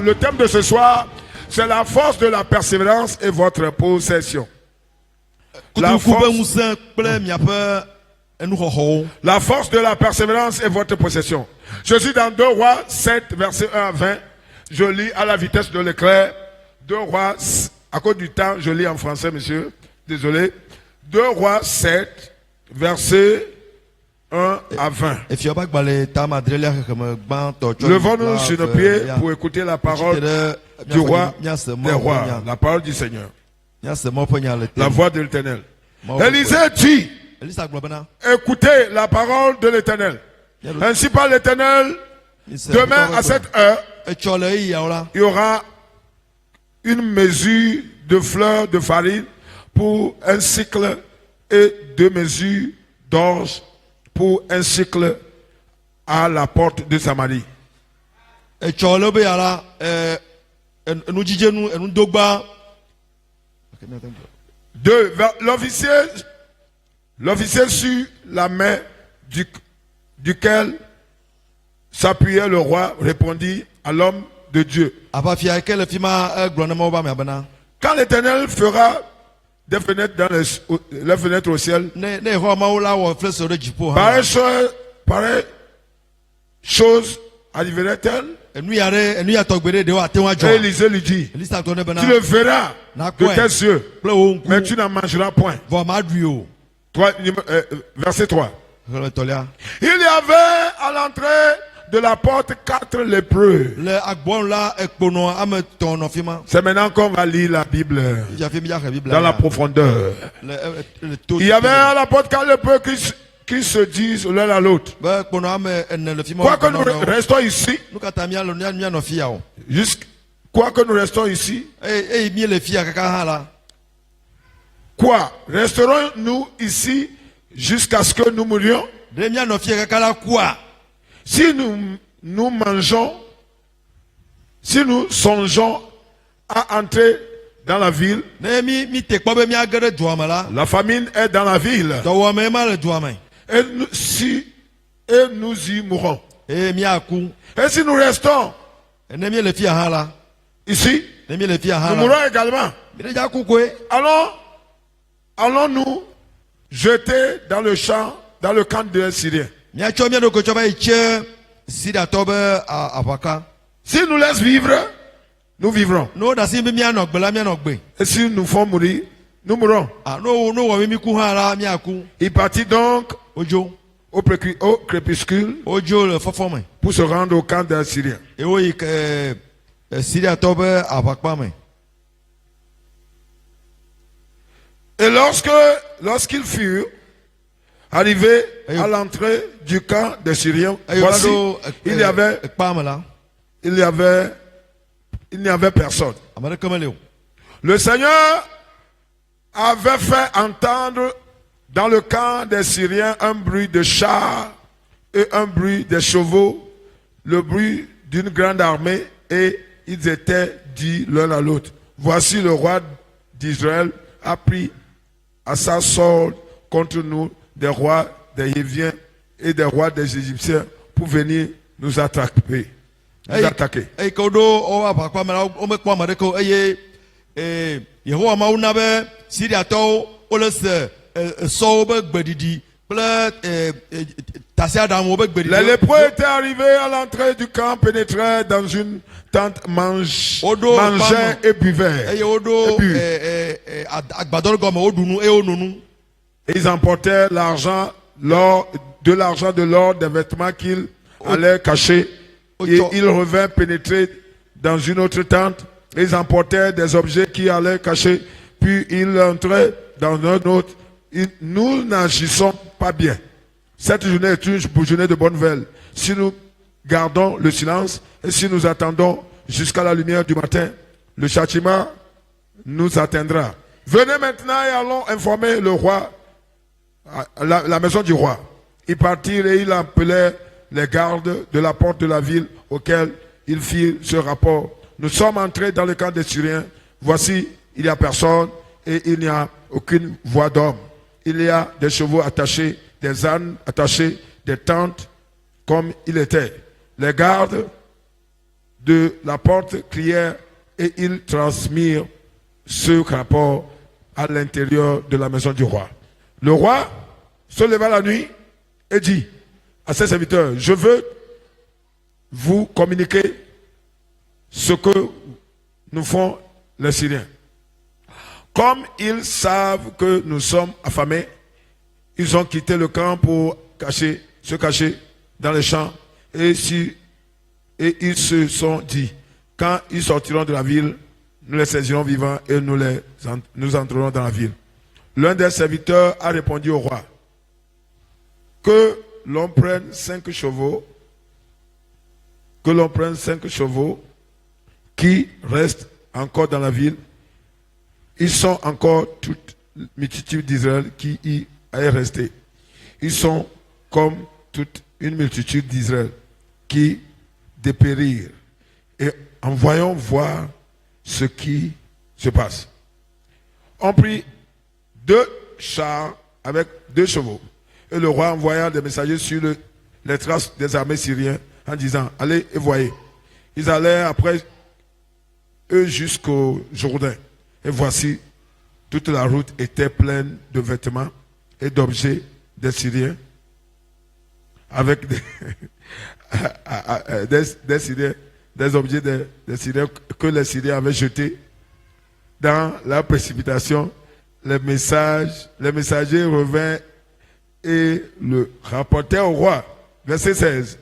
Le thème de ce soir, c'est la force de la persévérance et votre possession. La force de la persévérance et votre possession. Je suis dans 2 Rois 7, verset 1 à 20. Je lis à la vitesse de l'éclair. 2 Rois, à cause du temps, je lis en français, monsieur. Désolé. 2 Rois 7, verset 1 à 20. Levons-nous sur nos pieds pour écouter la parole du roi des rois, la parole du Seigneur, la voix de l'Éternel. Élisée dit, écoutez la parole de l'Éternel. Ainsi parle l'Éternel, demain à cette heure, il y aura une mesure de fleurs de farine pour un cycle et 2 mesures d'orge pour un cycle à la porte de Samarie. L'officier sur la main duquel s'appuyait le roi répondit à l'homme de Dieu. Quand l'Éternel fera des fenêtres dans les fenêtres au ciel, pareille chose arriverait-elle? Et Élisée lui dit, tu le verras de tes yeux, mais tu n'en mangeras point. Verset 3. Il y avait à l'entrée de la porte 4 lépreux. C'est maintenant qu'on va lire la Bible dans la profondeur. Il y avait à la porte 4 lépreux qui se disent l'un à l'autre, quoi que nous restons ici, quoi, resterons-nous ici jusqu'à ce que nous mourions? Si nous mangeons, si nous songeons à entrer dans la ville, la famine est dans la ville, et nous y mourrons. Et si nous restons ici, nous mourrons également. Allons-nous jeter dans le champ, dans le camp des Syriens? S'ils nous laissent vivre, nous vivrons. Et s'ils nous font mourir, nous mourrons. Il partit donc au crépuscule pour se rendre au camp des Syriens. Et lorsqu'ils furent arrivés à l'entrée du camp des Syriens, voici, il n'y avait personne. Le Seigneur avait fait entendre dans le camp des Syriens un bruit de chars et un bruit de chevaux, le bruit d'une grande armée, et ils étaient dit l'un à l'autre, voici le roi d'Israël a pris à sa solde contre nous des rois des Héviens et des rois des Égyptiens pour venir nous attaquer. Les lépreux étaient arrivés à l'entrée du camp, pénétraient dans une tente, mangeaient et buvaient. Ils emportaient l'argent, l'or, de l'or, des vêtements qu'ils allaient cacher. Et ils revinrent pénétrer dans une autre tente. Ils emportaient des objets qui allaient cacher. Puis ils entraient dans un autre. Nous n'agissons pas bien. Cette journée est une journée de bonne nouvelle. Si nous gardons le silence et si nous attendons jusqu'à la lumière du matin, le châtiment nous atteindra. Venez maintenant et allons informer le roi, la maison du roi. Ils partirent et ils appelaient les gardes de la porte de la ville auxquels ils firent ce rapport. Nous sommes entrés dans le camp des Syriens. Voici, il n'y a personne et il n'y a aucune voix d'homme. Il y a des chevaux attachés, des ânes attachés, des tentes comme il était. Les gardes de la porte crièrent et ils transmirent ce rapport à l'intérieur de la maison du roi. Le roi se leva la nuit et dit à ses serviteurs, je veux vous communiquer ce que nous font les Syriens. Comme ils savent que nous sommes affamés, ils ont quitté le camp pour se cacher dans les champs. Et ils se sont dit, quand ils sortiront de la ville, nous les saisirons vivants et nous entrerons dans la ville. L'un des serviteurs a répondu au roi, que l'on prenne 5 chevaux, qui restent encore dans la ville. Ils sont encore toute multitude d'Israël qui y est restée. Ils sont comme toute une multitude d'Israël qui dépérirent. Et envoyons voir ce qui se passe. On prit 2 chars avec 2 chevaux. Et le roi envoya des messagers sur les traces des armées syriennes en disant, allez et voyez. Ils allèrent après eux jusqu'au Jourdain. Et voici, toute la route était pleine de vêtements et d'objets des Syriens, avec des objets des Syriens que les Syriens avaient jetés. Dans la précipitation, les messagers revinrent et le rapportèrent au roi. Verset 16.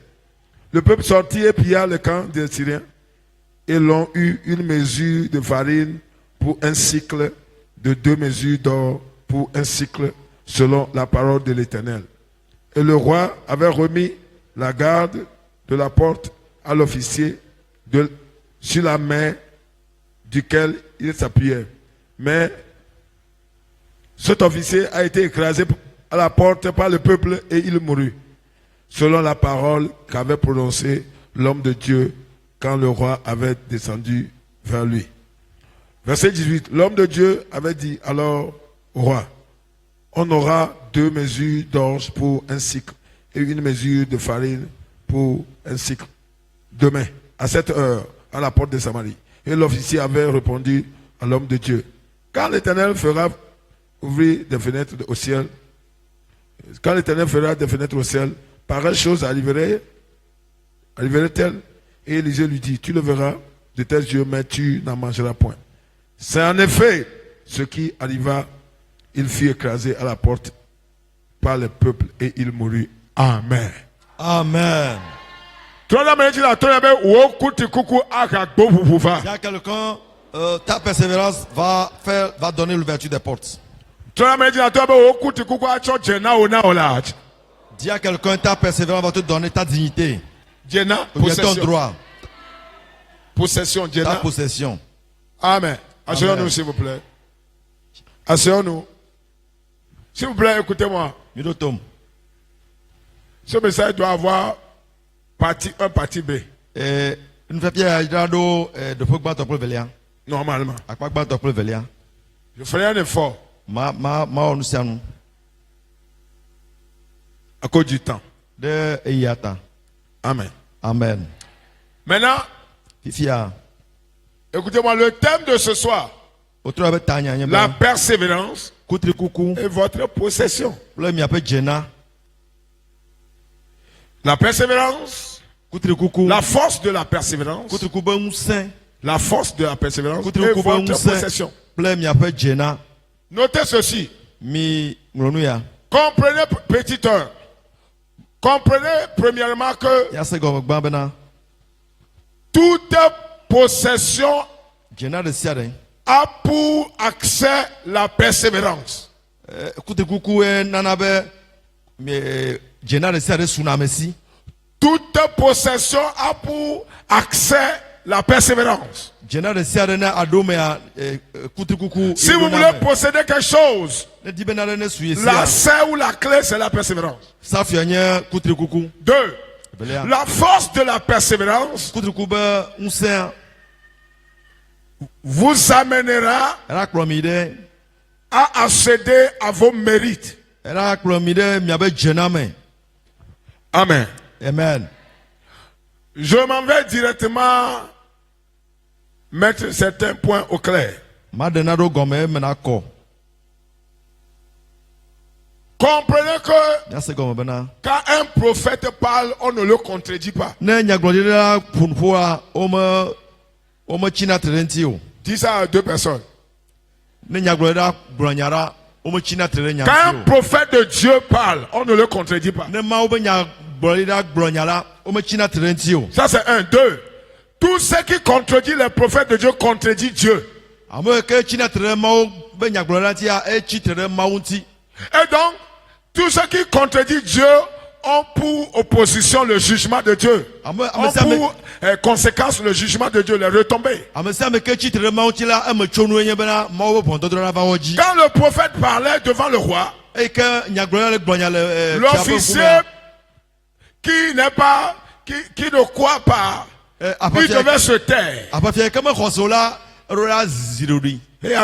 Le peuple sortit et pilla le camp des Syriens et l'ont eu une mesure de farine pour un cycle, de 2 mesures d'or pour un cycle, selon la parole de l'Éternel. Et le roi avait remis la garde de la porte à l'officier sur la main duquel il s'appuyait. Mais cet officier a été écrasé à la porte par le peuple et il mourut, selon la parole qu'avait prononcée l'homme de Dieu quand le roi avait descendu vers lui. Verset 18. L'homme de Dieu avait dit alors au roi, on aura 2 mesures d'orge pour un cycle et une mesure de farine pour un cycle. Demain, à cette heure, à la porte de Samarie. Et l'officier avait répondu à l'homme de Dieu, quand l'Éternel fera ouvrir des fenêtres au ciel, quand l'Éternel fera des fenêtres au ciel, pareille chose arriverait-elle? Et Élisée lui dit, tu le verras de tes yeux, mais tu n'en mangeras point. C'est en effet ce qui arriva. Il fut écrasé à la porte par le peuple et il mourut. Amen. Amen. Il y a quelqu'un, ta persévérance va donner l'ouverture des portes. Dis à quelqu'un, ta persévérance va te donner ta dignité. Ton droit. Possession. Ta possession. Amen. Asseyons-nous, s'il vous plaît. Asseyons-nous. S'il vous plaît, écoutez-moi. Ce message doit avoir partie 1, partie B. Normalement. Je ferai un effort. À cause du temps. Amen. Amen. Maintenant, écoutez-moi, le thème de ce soir, la persévérance et votre possession. La persévérance. La force de la persévérance. La force de la persévérance est votre possession. Notez ceci. Comprenez, petit 1. Comprenez premièrement que toute possession a pour accès la persévérance. Toute possession a pour accès la persévérance. Si vous voulez posséder quelque chose, la clé ou la clé, c'est la persévérance. 2. La force de la persévérance vous amènera à accéder à vos mérites. Amen. Amen. Je m'en vais directement mettre certains points au clair. Comprenez que quand un prophète parle, on ne le contredit pas. Dis ça à 2 personnes. Quand un prophète de Dieu parle, on ne le contredit pas. Ça c'est 1. 2. Tout ce qui contredit les prophètes de Dieu contredit Dieu. Et donc, tout ce qui contredit Dieu ont pour opposition le jugement de Dieu. Ont pour conséquence le jugement de Dieu, les retombées. Quand le prophète parlait devant le roi, l'officier qui n'est pas, qui ne croit pas, il devait se taire. Et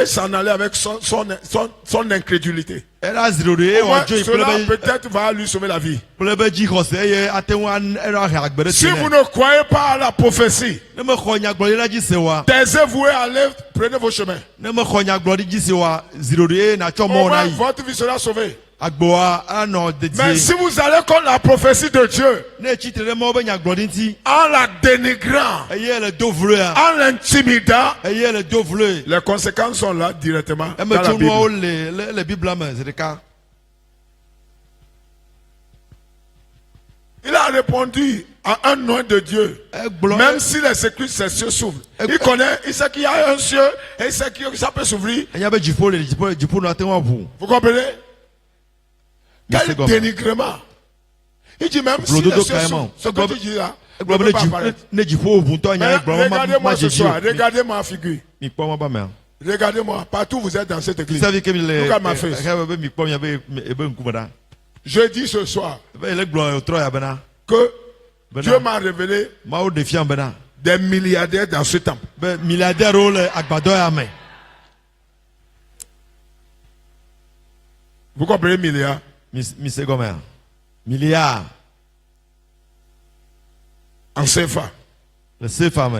s'en aller avec son incrédulité. Cela peut-être va lui sauver la vie. Si vous ne croyez pas à la prophétie, taisez-vous et allez, prenez vos chemins. Au moins, votre vie sera sauvée. Mais si vous allez contre la prophétie de Dieu, en la dénigrant, en l'intimidant, les conséquences sont là directement dans la Bible. Il a répondu à un nom de Dieu. Même si les sécurités ses cieux s'ouvrent. Il connaît, il sait qu'il y a un cieux et il sait que ça peut s'ouvrir. Vous comprenez? Quel dénigrement. Il dit même si les cieux s'ouvrent, ce que tu dis là, ne peut pas apparaître. Regardez-moi ce soir, regardez-moi en figure. Regardez-moi, partout vous êtes dans cette église. Look at my face. Je dis ce soir que Dieu m'a révélé des milliardaires dans ce temple. Vous comprenez milliard? Milliard. En CFA. Le CFA.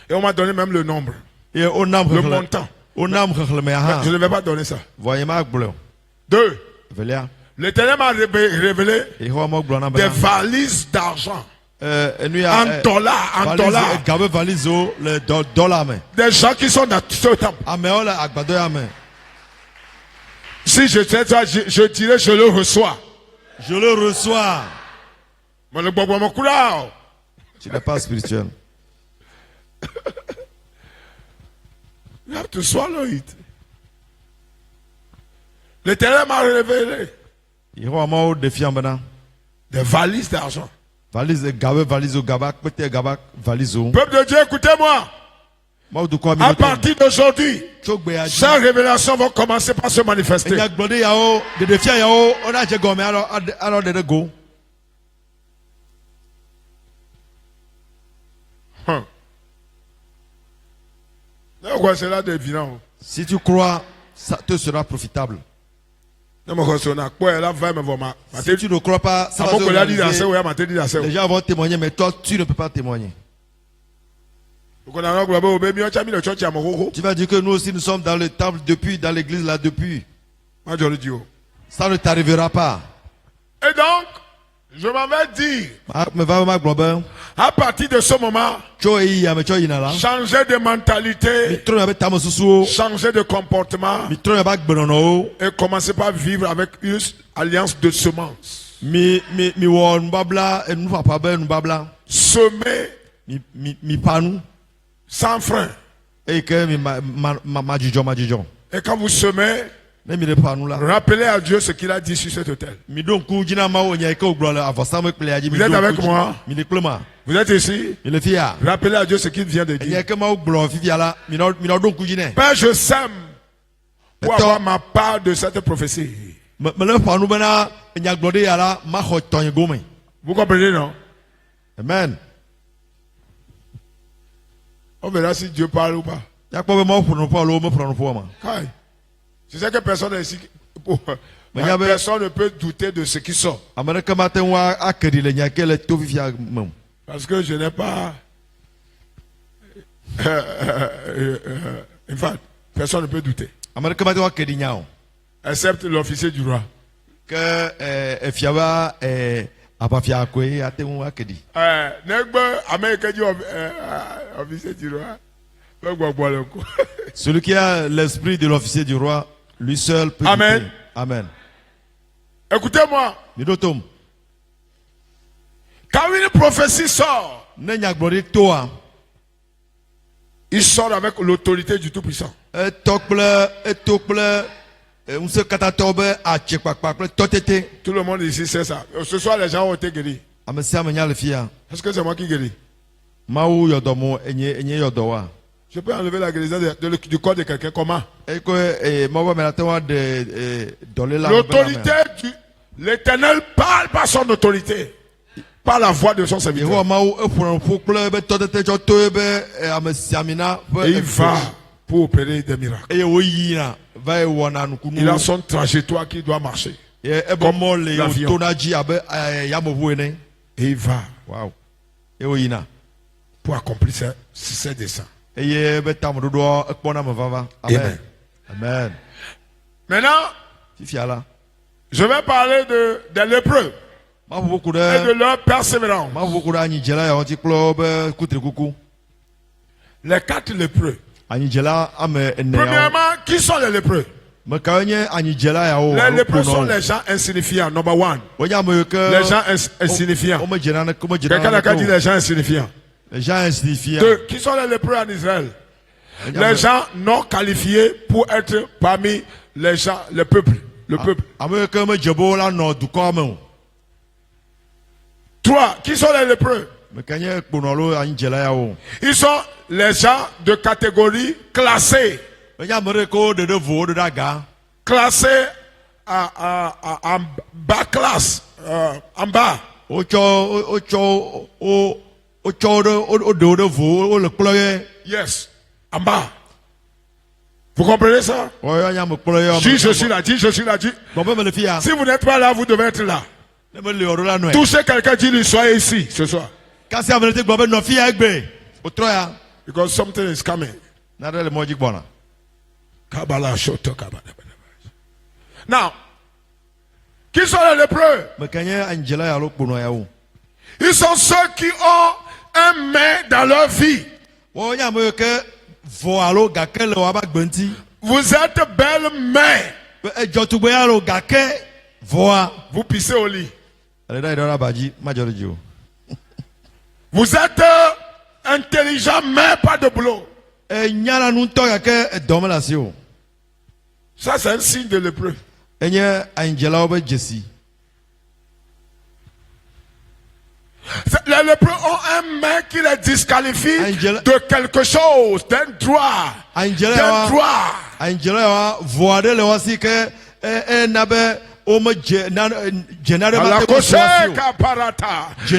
Et on m'a donné même le nombre. Le montant. Je ne vais pas donner ça. 2. L'Éternel m'a révélé des valises d'argent. En dollars. Des gens qui sont dans ce temple. Si je sais ça, je dirais je le reçois. Je le reçois. Mais le bobo mon couleur. Tu n'es pas spirituel. You have to swallow it. L'Éternel m'a révélé des valises d'argent. Peuple de Dieu, écoutez-moi. À partir d'aujourd'hui, ces révélations vont commencer par se manifester. Si tu crois, ça te sera profitable. Si tu ne crois pas, ça va se les gens vont témoigner, mais toi, tu ne peux pas témoigner. Tu vas dire que nous aussi, nous sommes dans le temple depuis, dans l'église là depuis. Ça ne t'arrivera pas. Et donc, Je m'en vais dire, à partir de ce moment, changer de mentalité, changer de comportement, et commencer par vivre avec une alliance de semences. Semer sans frein. Et quand vous semez, rappelez à Dieu ce qu'il a dit sur cet autel. Vous êtes avec moi? Vous êtes ici? Rappelez à Dieu ce qu'il vient de dire. Père, je sème pour avoir ma part de cette prophétie. Vous comprenez, non? Amen. On verra si Dieu parle ou pas. Tu sais que personne ici, personne ne peut douter de ce qui sort. Parce que je n'ai pas. En fait, personne ne peut douter. Excepte l'officier du roi. Celui qui a l'esprit de l'officier du roi, lui seul peut. Amen. Douter. Amen. Écoutez-moi. Quand une prophétie sort, il sort avec l'autorité du Tout-Puissant. Tout le monde ici sait ça. Ce soir, les gens ont été guéris. Est-ce que c'est moi qui guéris? Je peux enlever la guérison du corps de quelqu'un. Comment? L'autorité de l'Éternel parle par son autorité. Par la voix de son serviteur. Et il va pour opérer des miracles. Il a son trajectoire qui doit marcher. Comme l'avion. Et il va. Wow. Pour accomplir ses desseins. Amen. Amen. Amen. Maintenant, je vais parler des lépreux et de leur persévérance. Les 4 lépreux. Premièrement, qui sont les lépreux? Les lépreux sont les gens insignifiants, number 1. Les gens insignifiants. Quelqu'un a dit les gens insignifiants. Les gens insignifiants. 2. Qui sont les lépreux en Israël? Les gens non qualifiés pour être parmi les gens, le peuple. Le peuple. 3. Qui sont les lépreux? Ils sont les gens de catégorie classée. Classés en bas classe. En bas. Yes. En bas. Vous comprenez ça? Si je suis là, je suis là. Si vous n'êtes pas là, vous devez être là. Touchez quelqu'un, dis-lui, soyez ici ce soir. Because something is coming. Now, qui sont les lépreux? Ils sont ceux qui ont un mais dans leur vie. Vous êtes belle mais vous pissez au lit. Vous êtes intelligent mais pas de boulot. Ça c'est un signe de lépreux. Les lépreux ont un main qui les disqualifie de quelque chose, d'un droit. D'un droit. Je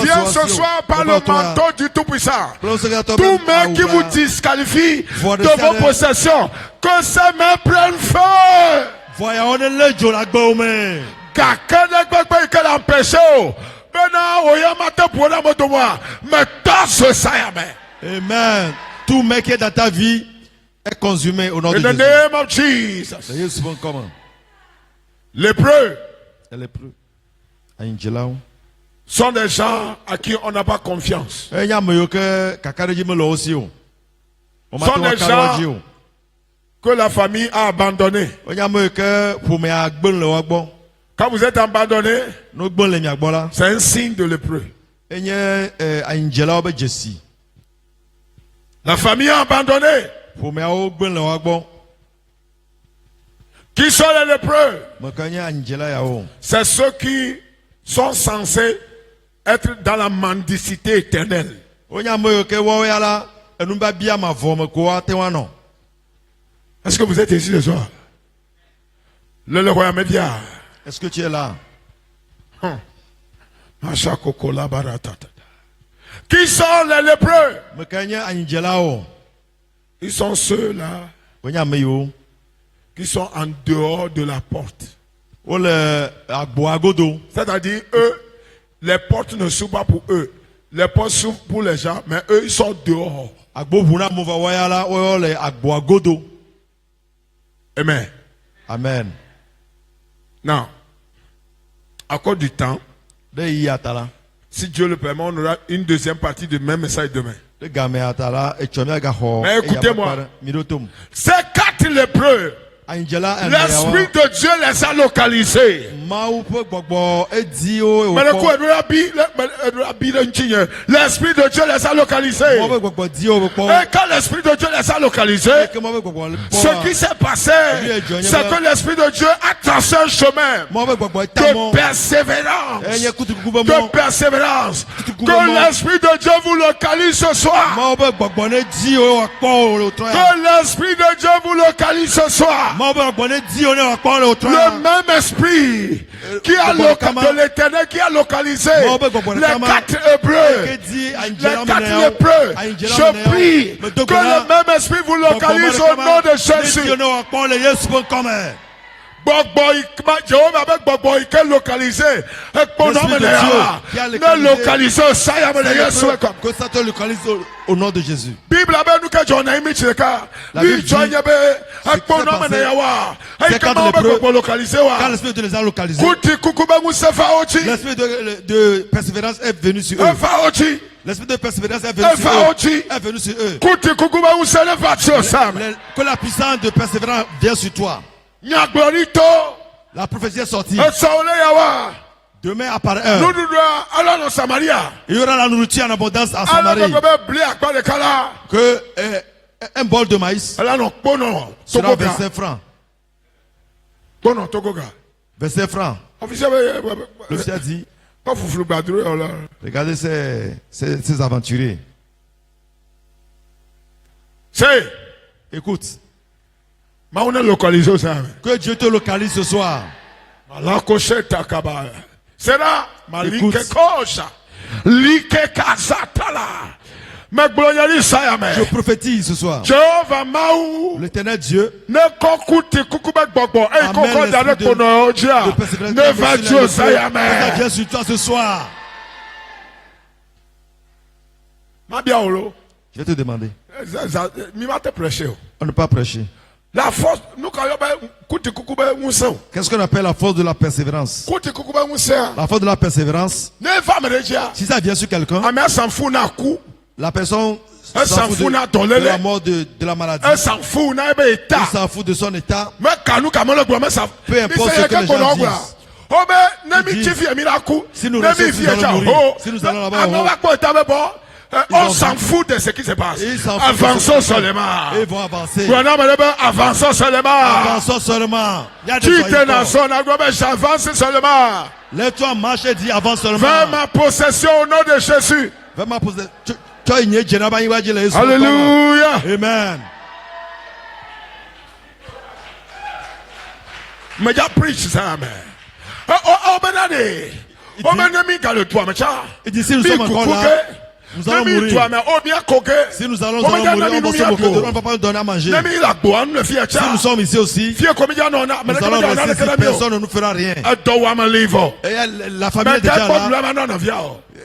viens ce soir par le manteau du Tout-Puissant. Tout main qui vous disqualifie de vos possessions, que ces mains prennent feu. Amen. Tout mec qui est dans ta vie est consumé au nom de Jésus. In the name of Jesus. Lépreux. sont des gens à qui on n'a pas confiance. Sont des gens que la famille a abandonnés. Quand vous êtes abandonné, c'est un signe de lépreux. La famille a abandonné. Qui sont les lépreux? C'est ceux qui sont censés être dans la mendicité éternelle. Est-ce que vous êtes ici ce soir? Le roi média. Est-ce que tu es là? Qui sont les lépreux? Ils sont ceux-là qui sont en dehors de la porte. C'est-à-dire, eux, les portes ne s'ouvrent pas pour eux. Les portes s'ouvrent pour les gens, mais eux, ils sont dehors. Amen. Amen. Non. À cause du temps, si Dieu le permet, on aura une deuxième partie du même message demain. Mais écoutez-moi, ces 4 lépreux, l'Esprit de Dieu les a localisés. L'Esprit de Dieu les a localisés. Et quand l'Esprit de Dieu les a localisés, ce qui s'est passé, c'est que l'Esprit de Dieu a tracé un chemin de persévérance. De persévérance. Que l'Esprit de Dieu vous localise ce soir. Que l'Esprit de Dieu vous localise ce soir. Le même esprit qui a de l'Éternel qui a localisé les 4 hébreux, les 4 lépreux. Je prie que le même esprit vous localise au nom de Jésus. Jéhovah avec Bobo qui est localisé. Ne localisé que ça te localise au nom de Jésus. Bible avec nous que John a mis le cas. Lui John yabe avec mon nom de Yawa. Quand l'esprit de les a localisés, l'esprit de persévérance est venu sur eux. L'esprit de persévérance est venu sur eux. Que la puissance de persévérance vienne sur toi. La prophétie est sortie. Demain apparaît un. Il y aura la nourriture en abondance à Samarie. Que un bol de maïs sera 25 francs. 25 francs. L'officier a dit, regardez ces aventuriers. Écoute. Que Dieu te localise ce soir. C'est là. Je prophétise ce soir. L'Éternel Dieu amène l'esprit sur toi ce soir. Je vais te demander. On ne peut pas prêcher. La force, qu'est-ce qu'on appelle la force de la persévérance? La force de la persévérance, si ça vient sur quelqu'un, la personne s'en fout de la mort, de la maladie, il s'en fout de son état, peu importe ce que les gens disent. Si nous allons là-bas, on s'en fout de ce qui se passe. Avançons seulement. Ils vont avancer. Avançons seulement. Avançons seulement. Tu t'es dans son j'avance seulement. Lève-toi, marche et dis avance seulement. Vers ma possession au nom de Jésus. Vers ma possession. Alléluia. Amen. Mais j'ai prêché ça, amen. Il dit si nous sommes encore là, nous allons mourir. Si nous allons mourir, on ne va pas nous donner à manger. Si nous sommes ici aussi, nous allons rester si personne ne nous fera rien. Et la famille est déjà là.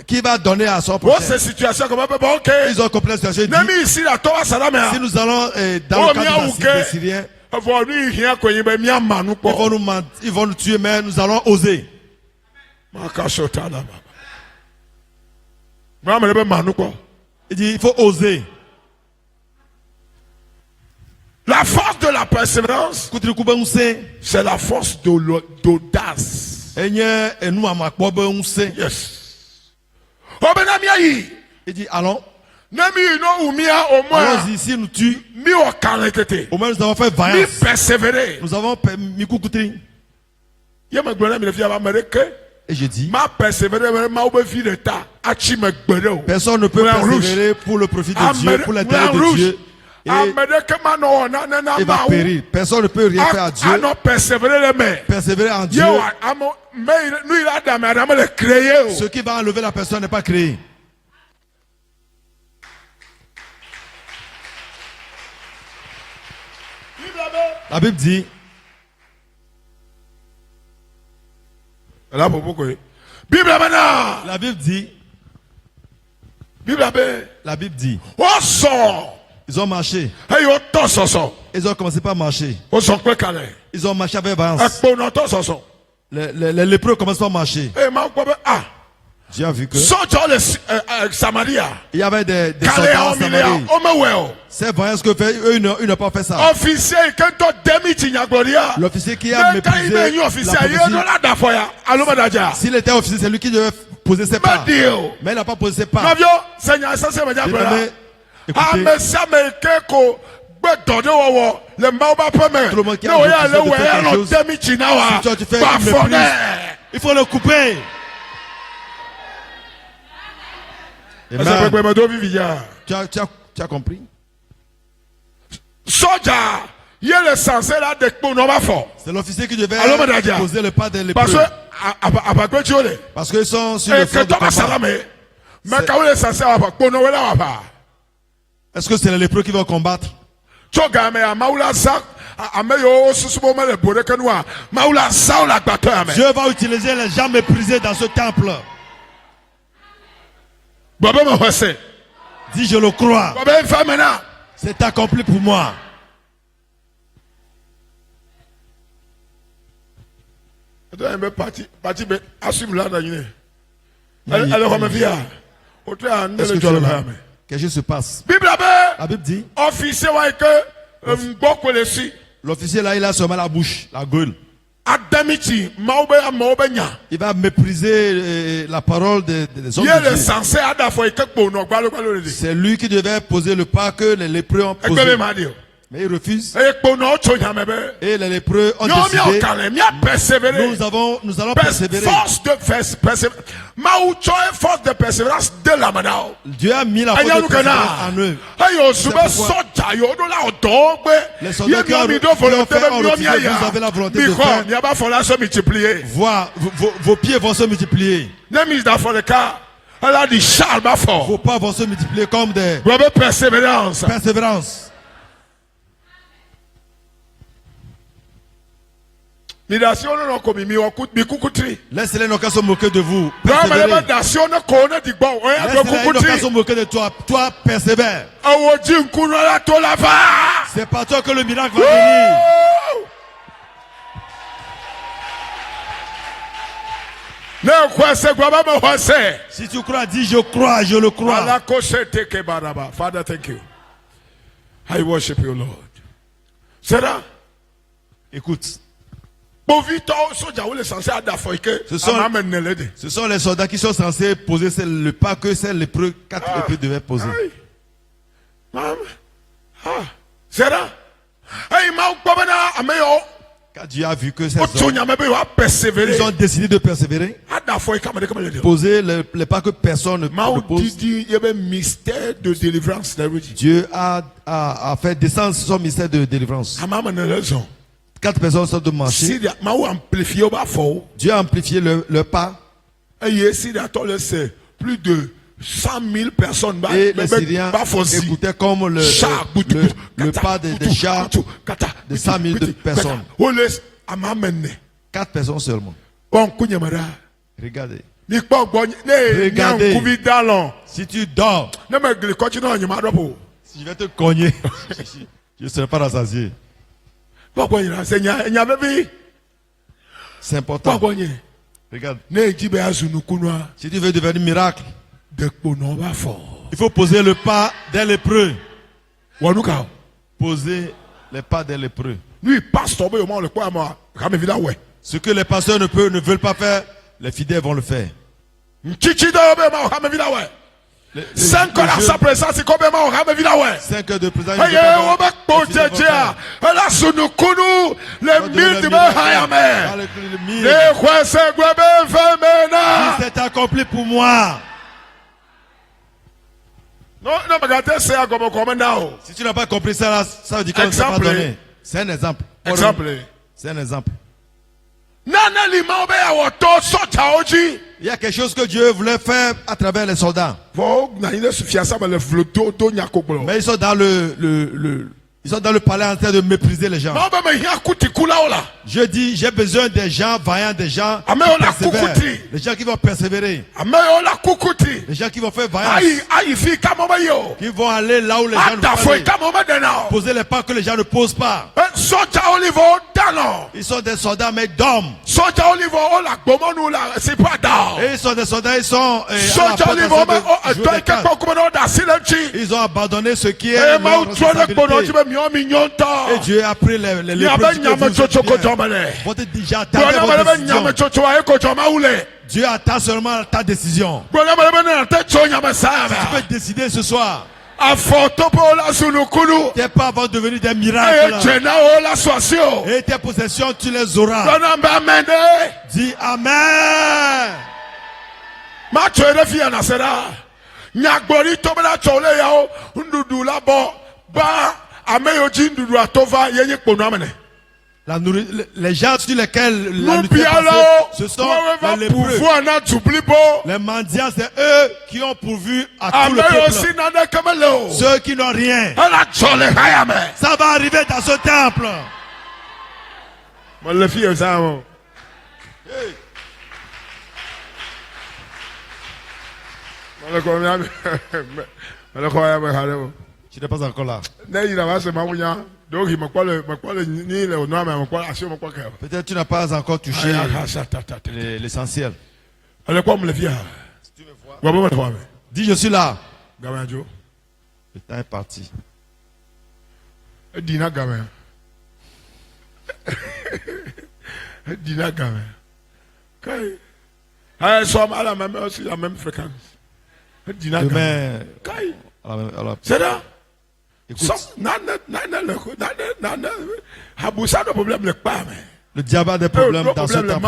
Qui va donner à son prochain? Ils ont compris la situation. Si nous allons dans le cadre des Syriens, ils vont nous tuer, mais nous allons oser. Il dit il faut oser. La force de la persévérance, c'est la force d'audace. Yes. Il dit allons. Allons ici, nous tuons. Au moins nous avons fait vaillance. Persévérer. Nous avons mis coucoutri. Et je dis, personne ne peut persévérer pour le profit de Dieu, pour l'intérêt de Dieu. Et il va périr. Personne ne peut rien faire à Dieu. Persévérer en Dieu. Ce qui va enlever la personne n'est pas créé. La Bible dit. La Bible dit. La Bible dit. Ils ont marché. Ils ont commencé par marcher. Ils ont marché avec avance. Les lépreux commencent par marcher. Dieu a vu que il y avait des soldats en Samarie. C'est vrai ce que fait eux, ils n'ont pas fait ça. L'officier qui a méprisé la prophétie. S'il était officier, c'est lui qui devait poser ses pas. Mais il n'a pas posé ses pas. Il faut le couper. Tu as compris? C'est l'officier qui devait poser le pas des lépreux. Parce qu'ils sont sur le front de combat. Est-ce que c'est les lépreux qui vont combattre? Dieu va utiliser les gens méprisés dans ce temple. Dis je le crois. C'est accompli pour moi. Quelque chose se passe. La Bible dit. L'officier là, il a seulement la bouche, la gueule. Il va mépriser la parole des hommes de Dieu. C'est lui qui devait poser le pas que les lépreux ont posé. Mais il refuse. Et les lépreux ont décidé. Nous allons persévérer. Force de persévérance de la manao. Dieu a mis la force de persévérance en eux. Les soldats qui ont fait en refusé, vous avez la volonté de faire. Voir, vos pieds vont se multiplier. Vos pas vont se multiplier comme des persévérance. Laissez-les n'ont qu'à se moquer de vous. Laissez-les n'ont qu'à se moquer de toi. Toi, persévère. C'est par toi que le miracle va venir. Si tu crois, dis je crois, je le crois. Father, thank you. I worship you, Lord. Sarah, écoute. Ce sont les soldats qui sont censés poser le pas que c'est lépreux, 4 lépreux devaient poser. Quand Dieu a vu que ces hommes, ils ont décidé de persévérer, poser le pas que personne ne pose. Dieu a fait descendre son mystère de délivrance. 4 personnes sont de marcher. Dieu a amplifié le pas. Plus de 100 000 personnes. Et les Syriens écoutaient comme le pas des chars de 100 000 personnes. 4 personnes seulement. Regardez. Regardez. Si tu dors, si je vais te cogner, je ne serai pas rassasié. C'est important. Regarde. Si tu veux devenir miracle, Il faut poser le pas des lépreux. Poser les pas des lépreux. Ce que les pasteurs ne veulent pas faire, les fidèles vont le faire. 5 heures à sa présence, c'est combien de 5 heures de présence. C'est accompli pour moi. Non, regardez, c'est un commandant. Si tu n'as pas compris ça, là, ça veut dire qu'on ne pas donné. C'est un exemple. C'est un exemple. Il y a quelque chose que Dieu voulait faire à travers les soldats. Mais ils sont dans ils sont dans le palais en train de mépriser les gens. Je dis, j'ai besoin des gens vaillants, des gens qui persévèrent. Les gens qui vont persévérer. Les gens qui vont faire vaillance. Qui vont aller là où les gens ne vont pas. Poser les pas que les gens ne posent pas. Ils sont des soldats mais d'hommes. Et ils sont des soldats, ils sont ils ont abandonné ce qui est leur responsabilité. Et Dieu a pris les Dieu attend seulement ta décision. Tu peux décider ce soir. Tes pas vont devenir des miracles. Et tes possessions, tu les auras. Dis Amen. Les gens sur lesquels la nuit est passée, ce sont les lépreux. Les mendiants, c'est eux qui ont pourvu à tout le peuple. Ceux qui n'ont rien. Ça va arriver dans ce temple. Tu n'es pas encore là. Peut-être tu n'as pas encore touché l'essentiel. Si tu me vois, dis je suis là. Le temps est parti. Demain, c'est là. Écoute, le diable a des problèmes dans ce temple.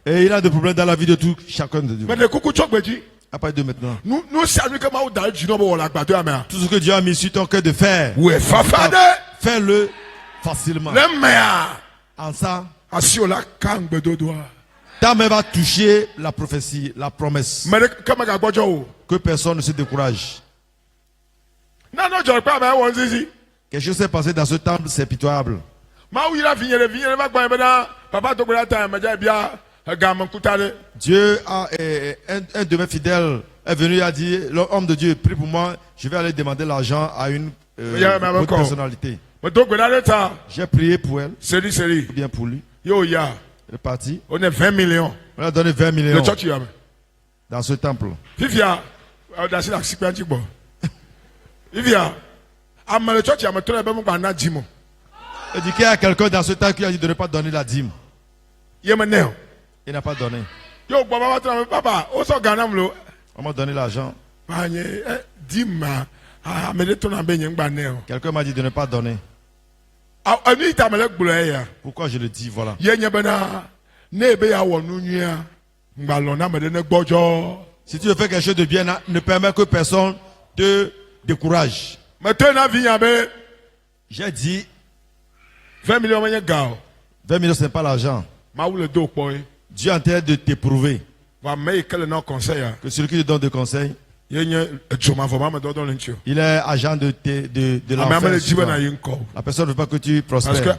Et il a des problèmes dans la vie de tout chacun de nous. À partir de maintenant, tout ce que Dieu a mis sur ton cœur de faire, fais-le facilement. En ça, ta main va toucher la prophétie, la promesse. Que personne ne se décourage. Quelque chose s'est passé dans ce temple, c'est pitoyable. Dieu a un de mes fidèles est venu et a dit, l'homme de Dieu, prie pour moi, je vais aller demander l'argent à une autre personnalité. J'ai prié pour elle, bien pour lui. Il est parti. On est 20 millions. On a donné 20 millions dans ce temple. Il dit qu'il y a quelqu'un dans ce temps qui a dit de ne pas donner la dîme. Il n'a pas donné. On m'a donné l'argent. Quelqu'un m'a dit de ne pas donner. Pourquoi je le dis, voilà. Si tu veux faire quelque chose de bien, ne permets que personne te décourage. J'ai dit 20 millions, 20 millions, ce n'est pas l'argent. Dieu est en train de t'éprouver. Que celui qui te donne des conseils, il est agent de l'enfer. La personne ne veut pas que tu prospères.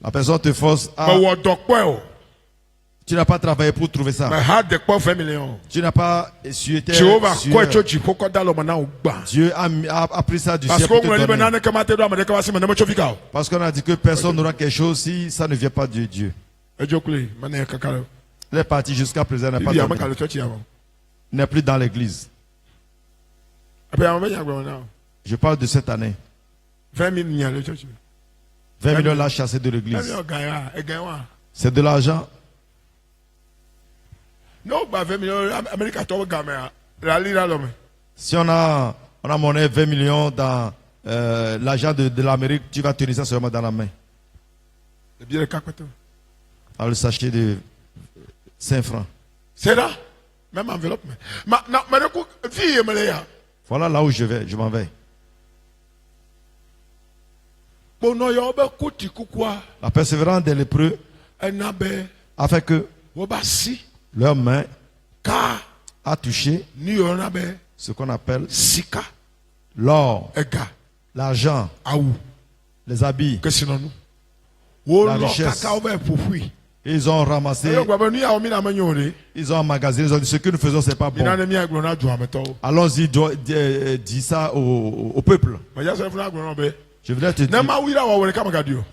La personne te force à... Tu n'as pas travaillé pour trouver ça. Tu n'as pas essuyé tes sueurs. Dieu a pris ça du ciel pour te donner. Parce qu'on a dit que personne n'aura quelque chose si ça ne vient pas de Dieu. Il est parti jusqu'à présent. n'est plus dans l'église. Je parle de cette année. 20 millions l'a chassé de l'église. C'est de l'argent. Si on a monnaie 20 millions dans l'argent de l'Amérique, tu vas tenir ça seulement dans la main. Dans le sachet de 5 francs. C'est là. Même enveloppe. Voilà là où je vais, je m'en vais. La persévérance des lépreux a fait que leur main a touché ce qu'on appelle l'or, l'argent, les habits, la richesse. Ils ont ramassé, ils ont emmagasiné, ils ont dit ce que nous faisons c'est pas bon. Allons-y, dis ça au peuple. Je voudrais te dire,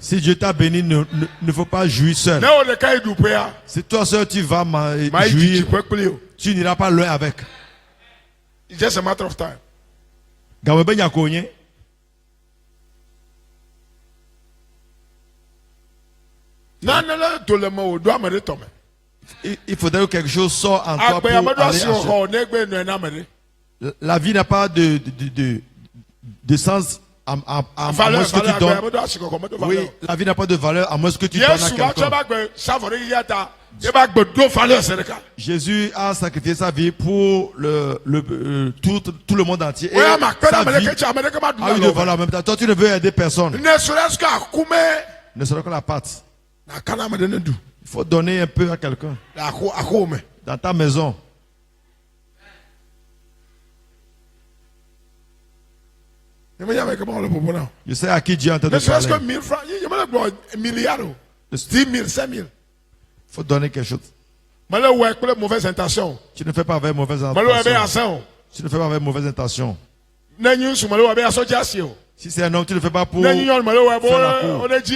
si Dieu t'a béni, ne faut pas jouir seul. Si toi seul tu vas jouir, tu n'iras pas loin avec. It's just a matter of time. Il faudrait que quelque chose sorte en toi pour aller. La vie n'a pas de sens à moins que tu donnes. Oui, la vie n'a pas de valeur à moins que tu donnes à quelqu'un. Jésus a sacrifié sa vie pour tout le monde entier. Et sa vie a eu de valeur en même temps. Toi, tu ne veux aider personne. Ne serait-ce que la pâte. Il faut donner un peu à quelqu'un. Dans ta maison. Je sais à qui Dieu est en train de parler. 10 000, 5 000. Il faut donner quelque chose. Mauvaise intention. Tu ne fais pas avec mauvaise intention. Tu ne fais pas avec mauvaise intention. Si c'est un homme, tu ne le fais pas pour faire la cour. Tu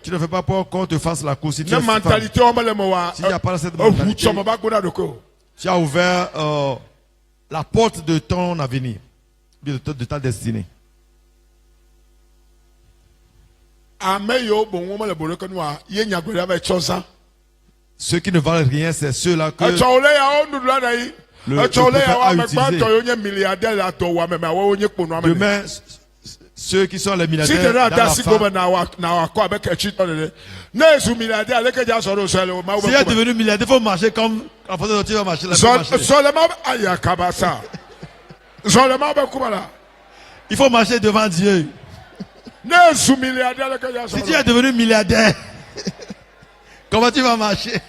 ne le fais pas pour qu'on te fasse la cour. Si tu n'as pas cette mentalité, tu as ouvert la porte de ton avenir, de ta destinée. Ceux qui ne valent rien, c'est ceux-là que le prophète a utilisé. Demain, ceux qui sont les milliardaires dans la si tu es devenu milliardaire, il faut marcher comme en faisant tu vas marcher. Il faut marcher devant Dieu. Si tu es devenu milliardaire, comment tu vas marcher?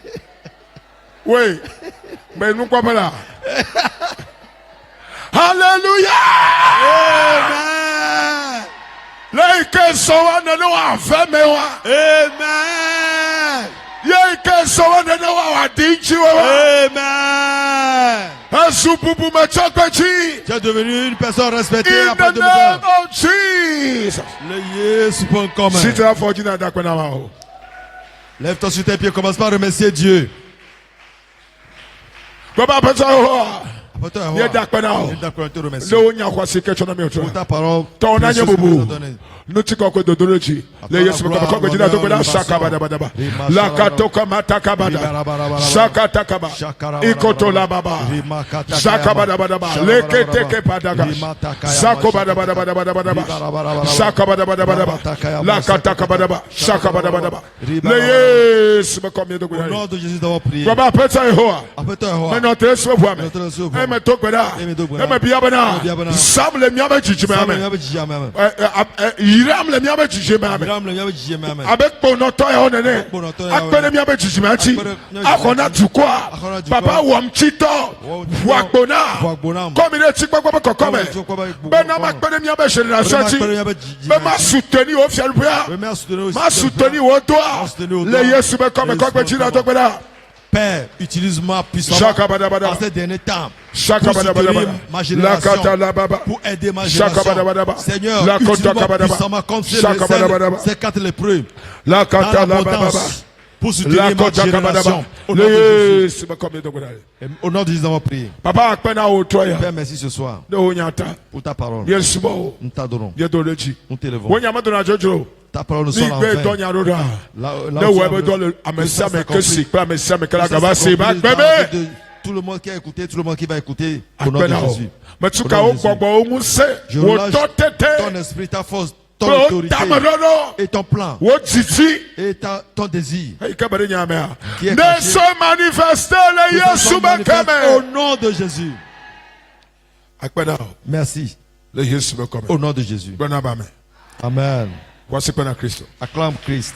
Oui, mais nous quoi pas là. Alléluia. Amen. Amen. Tu es devenu une personne respectée après de lève-toi sur tes pieds, commence par remercier Dieu. Pour ta parole, au nom de Jésus d'avoir prié. Iram le miabe jijeme ame. Avec ponoto e onene. Akpene miabe jijeme anti. Akona tukwa. Papa wamchito. Wakbona. Comme il est tikwa kwa kokome. Bena makpene miabe génération anti. Bema soutenu au fialbia. Ma soutenu au toi. Le Yesu be comme kokwe jina tokbeda. Père, utilise-moi puissamment dans ces derniers temps pour soutenir ma génération, pour aider ma génération. Seigneur, utilise-moi puissamment contre ces 4 lépreux dans l'abondance pour soutenir ma génération. Au nom de Jésus. Au nom de Jésus, nous avons prié. Papa, Père, merci ce soir pour ta parole. Nous t'adorons. Nous t'élevons. Ta parole nous sonne en vain. Tout le monde qui a écouté, tout le monde qui va écouter, au nom de Jésus. Je relâche ton esprit, ta force, ton autorité et ton plan et ton désir qui est caché, au nom de Jésus. Merci. Au nom de Jésus. Amen. Acclame Christ.